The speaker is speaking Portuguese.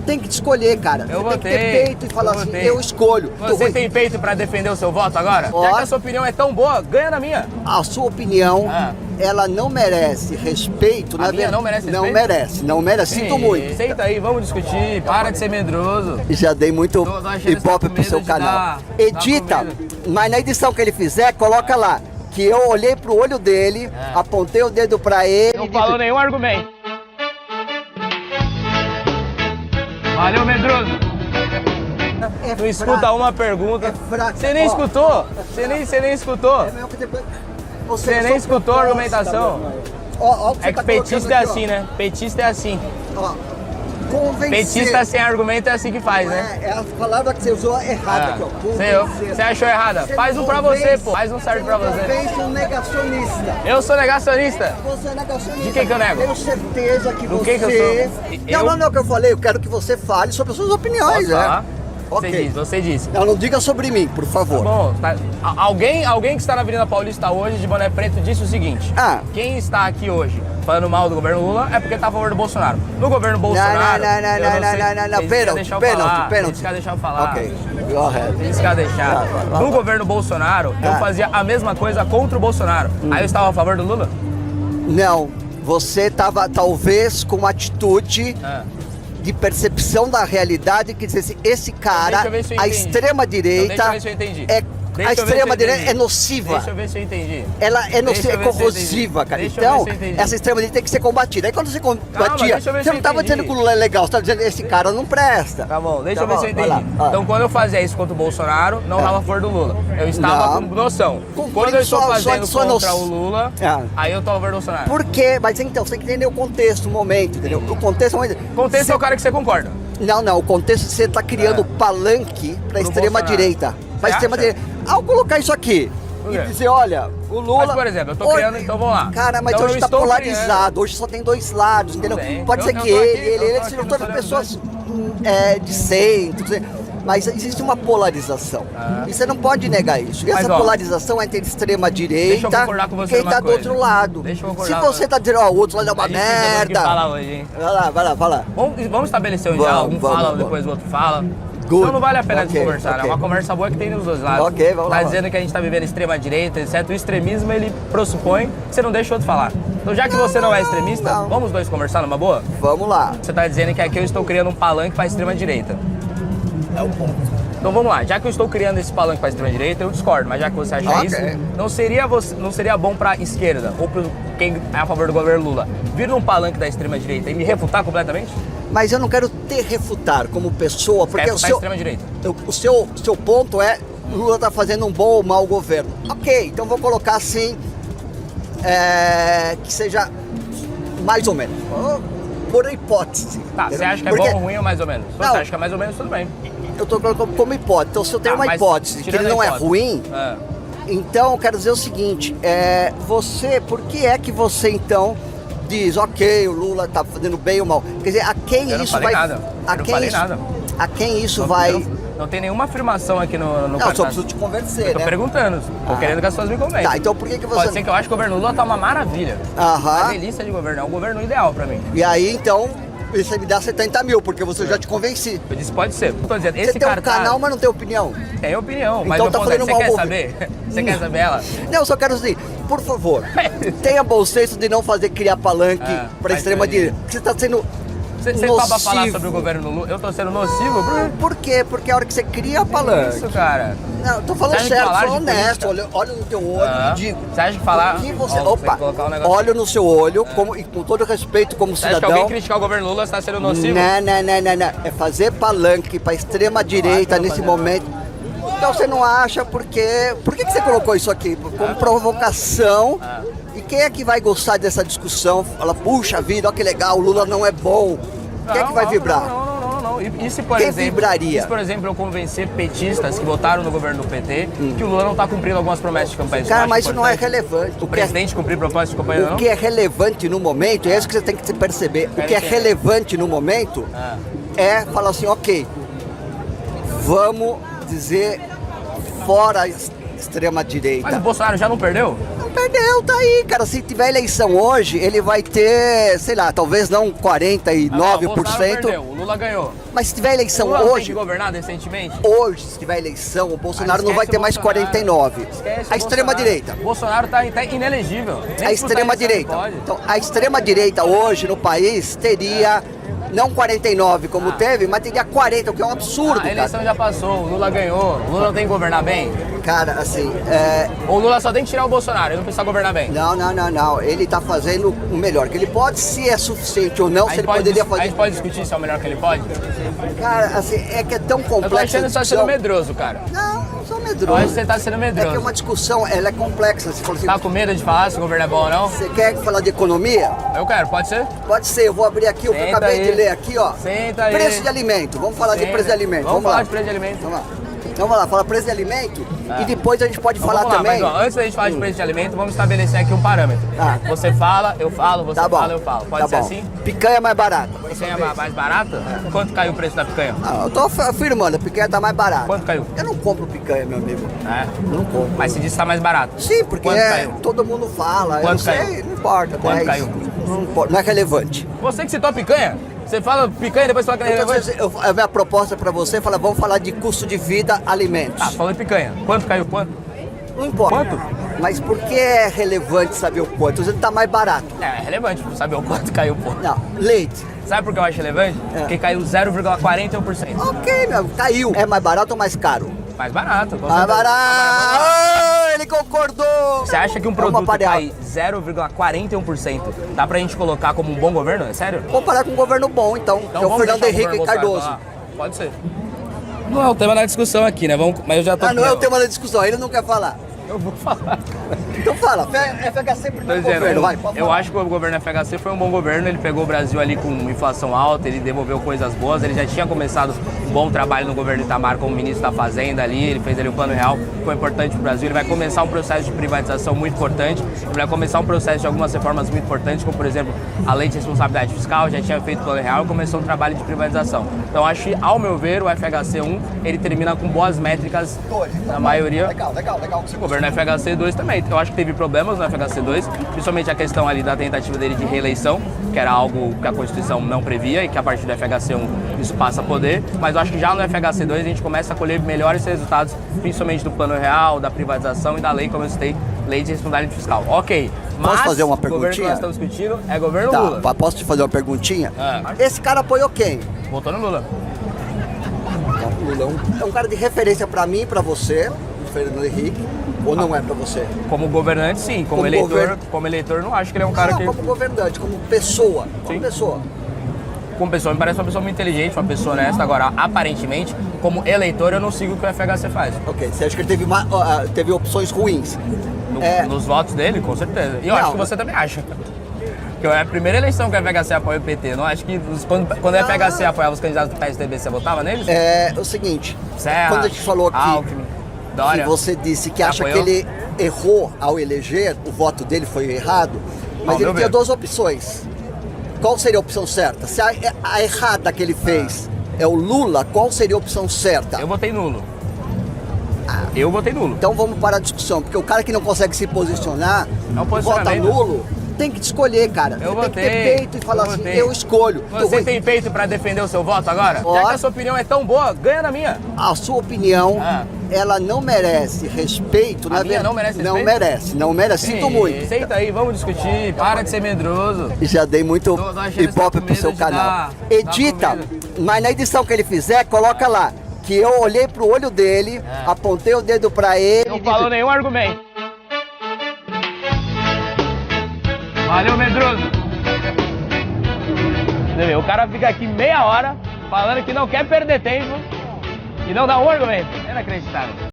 tem que escolher, cara. Eu você votei. Tem que ter peito e falar assim, eu escolho. Você tem peito pra defender o seu voto agora? Já que a sua opinião é tão boa, ganha na minha. A sua opinião, ela não merece respeito. A minha não merece respeito? Não merece. Sinto muito. Senta aí, vamos discutir. Para de ser medroso. Já dei muito ibope pro seu canal. Edita, mas na edição que ele fizer, coloca lá. Que eu olhei pro olho dele, apontei o dedo pra ele. Não falou nenhum argumento. Valeu, medroso. Não escuta uma pergunta. Você nem escutou. Você nem escutou. Você nem escutou a argumentação. É que petista é assim, né? Petista é assim. Petista sem argumento é assim que faz, né? É a palavra que você usou errada aqui, ó. Você achou errada? Faz um pra você, pô. Faz um certo pra você. Você é um negacionista. Eu sou negacionista? Você é negacionista. De que eu nego? Tenho certeza que Do você... que eu sou? Não é o que eu falei. Eu quero que você fale sobre as suas opiniões, né? Você disse. Não diga sobre mim, por favor. Bom, alguém que está na Avenida Paulista hoje, de boné preto, disse o seguinte. Quem está aqui hoje falando mal do governo Lula é porque está a favor do Bolsonaro. No governo Bolsonaro... Não, pênalti. Esse cara deixar eu falar. Ok, go ahead. Esse cara deixar. No governo Bolsonaro, eu fazia a mesma coisa contra o Bolsonaro. Aí eu estava a favor do Lula? Não, você estava talvez com uma atitude... de percepção da realidade, que dizer assim, esse cara, a extrema-direita, a extrema-direita é nociva. Deixa eu ver se eu entendi. Ela é nociva, é corrosiva, cara. Então, essa extrema-direita tem que ser combatida. Aí quando você combatia, você não estava dizendo que o Lula é legal, você estava dizendo que esse cara não presta. Tá bom, deixa eu ver se eu entendi. Então, quando eu fazia isso contra o Bolsonaro, não estava a favor do Lula. Eu estava com noção. Quando eu estou fazendo contra o Lula, aí eu estou a favor do Bolsonaro. Por quê? Mas então, você tem que entender o contexto, o momento, entendeu? O contexto é o momento. Contexto é o cara que você concorda. Não, o contexto é que você está criando palanque para a extrema-direita. Para a extrema-direita. Ao colocar isso aqui e dizer, olha, o Lula... Mas, por exemplo, eu tô criando, então vamos lá. Cara, mas então, hoje tá polarizado, hoje só tem dois lados, entendeu? Pode ser que ele sejam todas pessoas de centro, mas existe uma polarização. E você não pode negar isso. E essa polarização é entre extrema-direita e quem tá do outro lado. Se você tá dizendo, o outro lado é uma merda... Vai lá. Vamos estabelecer um diálogo, um fala, depois o outro fala. Então não vale a pena conversar, né? É uma conversa boa que tem nos dois lados. Vamos lá. Dizendo que a gente tá vivendo extrema-direita, etc. O extremismo, ele pressupõe que você não deixa o outro falar. Então já que você não é extremista, vamos os dois conversar numa boa? Vamos lá. Você tá dizendo que aqui eu estou criando um palanque para a extrema-direita. É o ponto. Então vamos lá, já que eu estou criando esse palanque para a extrema-direita, eu discordo, mas já que você acha isso, não seria bom para a esquerda, ou para quem é a favor do governo Lula, vir num palanque da extrema-direita e me refutar completamente? Mas eu não quero te refutar como pessoa, porque o seu ponto é Lula está fazendo um bom ou mau governo. Ok, então vou colocar assim, que seja mais ou menos, por hipótese. Tá, você acha que é bom ou ruim ou mais ou menos? Se você acha que é mais ou menos, tudo bem. Eu estou colocando como hipótese, então se eu tenho uma hipótese que ele não é ruim, então eu quero dizer o seguinte, por que é que você então diz, ok, o Lula tá fazendo bem ou mal? Quer dizer, a quem isso vai... A quem isso vai... Não tem nenhuma afirmação aqui no Não, só preciso te convencer, né? Tô perguntando, tô querendo que as pessoas me convençam. Tá, então por que você... Pode ser que eu acho que o governo Lula tá uma maravilha. Uma delícia de governo, é um governo ideal pra mim. E aí, então, você me dá 70 mil, porque você já te convenci. Eu disse, pode ser. Tô dizendo, você tem um canal, mas não tem opinião? Tem opinião, mas então tá fazendo você quer saber? Você quer saber ela? Não, eu só quero dizer, por favor, tenha bom senso de não criar palanque pra extrema-direita. Porque você tá sendo... Você topa falar sobre o governo Lula? Eu tô sendo nocivo? Por quê? Porque a hora que você cria palanque... Isso, cara. Não, eu tô falando sério, tô honesto. Olha no teu olho e digo... Você acha que falar... Olha no seu olho, e com todo respeito como cidadão... Você acha que alguém criticar o governo Lula está sendo nocivo? Não. É fazer palanque pra extrema-direita nesse momento... Então você não acha porque... Por que você colocou isso aqui? Como provocação... E quem é que vai gostar dessa discussão? Fala, puxa vida, olha que legal, o Lula não é bom. Quem é que vai vibrar? Não. E se, por quem exemplo, vibraria? Se, por exemplo, eu convencer petistas que votaram no governo do PT que o Lula não está cumprindo algumas promessas de campanha? Cara, mas isso não é relevante. O presidente cumprir promessas de campanha, não? O que é relevante no momento, é isso que você tem que perceber. O que é relevante no momento é falar assim, ok, vamos dizer fora a extrema-direita. Mas o Bolsonaro já não perdeu? Não perdeu, tá aí, cara. Se tiver eleição hoje, ele vai ter, sei lá, talvez não 49%. O Bolsonaro perdeu, o Lula ganhou. Mas se tiver eleição o Lula hoje... tem governado recentemente? Hoje, se tiver eleição, o Bolsonaro não vai ter mais 49%. A extrema-direita. O Bolsonaro tá inelegível. A extrema-direita. Então, a extrema-direita hoje no país teria... Não 49 como teve, mas teria 40, o que é um absurdo, A eleição já passou, o Lula ganhou. O Lula não tem que governar bem? Cara, assim... O Lula só tem que tirar o Bolsonaro, ele não precisa governar bem. Não. Ele tá fazendo o melhor. Que ele pode, se é suficiente ou não, se ele poderia fazer... A gente pode discutir se é o melhor que ele pode? Cara, assim, é que é tão complexo... Eu tô achando que você tá sendo medroso, cara. Não sou medroso. Eu acho que você tá sendo medroso. É que é uma discussão, ela é complexa. Você fala assim, tá com medo de falar se o governo é bom ou não? Você quer falar de economia? Eu quero, pode ser? Pode ser, eu vou abrir aqui o que eu acabei de ler aqui, ó. Senta aí. Preço de alimento, vamos falar de preço de alimento. Vamos falar de preço de alimento. Vamos lá. Então vamos lá, fala preço de alimento e depois a gente pode falar também... Mas, ó, antes da gente falar de preço de alimento, vamos estabelecer aqui um parâmetro. Você fala, eu falo, você fala, eu falo. Pode ser assim? Picanha mais barata. Picanha mais barata? Quanto caiu o preço da picanha? Eu tô afirmando, a picanha tá mais barata. Quanto caiu? Eu não compro picanha, meu amigo. Não compro. Mas se diz que tá mais barato? Sim, porque todo mundo fala. Quanto eu não caiu? sei, não importa. Quanto caiu? Não importa, não é relevante. Você que citou a picanha? Você fala picanha e depois fala que não é relevante? A minha proposta pra você, vamos falar de custo de vida, alimentos. Falou de picanha. Quanto caiu? Quanto? Não importa. Quanto? Mas por que é relevante saber o quanto? Ele tá mais barato. É relevante saber o quanto caiu, pô. Não, leite. Sabe por que eu acho relevante? Porque caiu 0,41%. Ok, meu, caiu. É mais barato ou mais caro? Mais barato. Mais barato! Ele concordou! Você acha que um produto cai 0,41% dá pra gente colocar como um bom governo? É sério? Comparar com um governo bom, então que é o Fernando Henrique Cardoso. Pode ser. Não é o tema da discussão aqui, né? Mas eu já tô... não é o tema da discussão, ele não quer falar. Eu vou falar. Então fala, FHC primeiro governo, vai. Eu acho que o governo FHC foi um bom governo, ele pegou o Brasil ali com inflação alta, ele devolveu coisas boas, ele já tinha começado um bom trabalho no governo Itamar como ministro da Fazenda ali, ele fez ali o Plano Real, foi importante para o Brasil, ele vai começar um processo de privatização muito importante, ele vai começar um processo de algumas reformas muito importantes, como por exemplo a lei de responsabilidade fiscal, já tinha feito o Plano Real e começou um trabalho de privatização. Então acho que, ao meu ver, o FHC 1, ele termina com boas métricas na maioria. Legal. O governo FHC 2 também, eu acho que teve problemas no FHC 2, principalmente a questão ali da tentativa dele de reeleição, que era algo que a Constituição não previa e que a partir do FHC 1 isso passa a poder, mas eu acho que já no FHC 2 a gente começa a colher melhores resultados, principalmente do Plano Real, da privatização e da lei, como eu citei, lei de responsabilidade fiscal. Ok, mas posso fazer uma o governo que nós estamos discutindo é governo Lula. Posso te fazer uma perguntinha? Esse cara apoiou quem? Votou no Lula. O Lula é um cara de referência pra mim e pra você, o Fernando Henrique. Ou não é pra você? Como governante, sim. Como eleitor, não acho que ele é um cara que... Como governante, como pessoa. Como pessoa, me parece uma pessoa muito inteligente, uma pessoa honesta. Agora, aparentemente, como eleitor, eu não sigo o que o FHC faz. Ok, você acha que ele teve opções ruins? Nos votos dele, com certeza. E eu acho que você também acha. Que é a primeira eleição que o FHC apoia o PT. Não acho que quando o FHC apoiava os candidatos do PSDB, você votava neles? É o seguinte, Serra, quando a gente falou aqui... Alckmin, Dória, que você disse que acha que ele errou ao eleger, o voto dele foi errado, mas ele tinha duas opções. Qual seria a opção certa? Se a errada que ele fez é o Lula, qual seria a opção certa? Eu votei nulo. Eu votei nulo. Então vamos para a discussão, porque o cara que não consegue se posicionar, vota nulo, tem que te escolher, cara. Você tem que ter peito e falar assim, eu escolho. Você tem peito pra defender o seu voto agora? Já que a sua opinião é tão boa, ganha na minha. A sua opinião, ela não merece respeito. A minha não merece respeito? Não merece, sinto muito. Senta aí, vamos discutir, para de ser medroso. Já dei muito ibope pro seu canal. Edita, mas na edição que ele fizer, coloca lá, que eu olhei pro olho dele, apontei o dedo pra ele... Não falou nenhum argumento. Valeu, medroso. O cara fica aqui meia hora falando que não quer perder tempo e não dá um argumento. É inacreditável.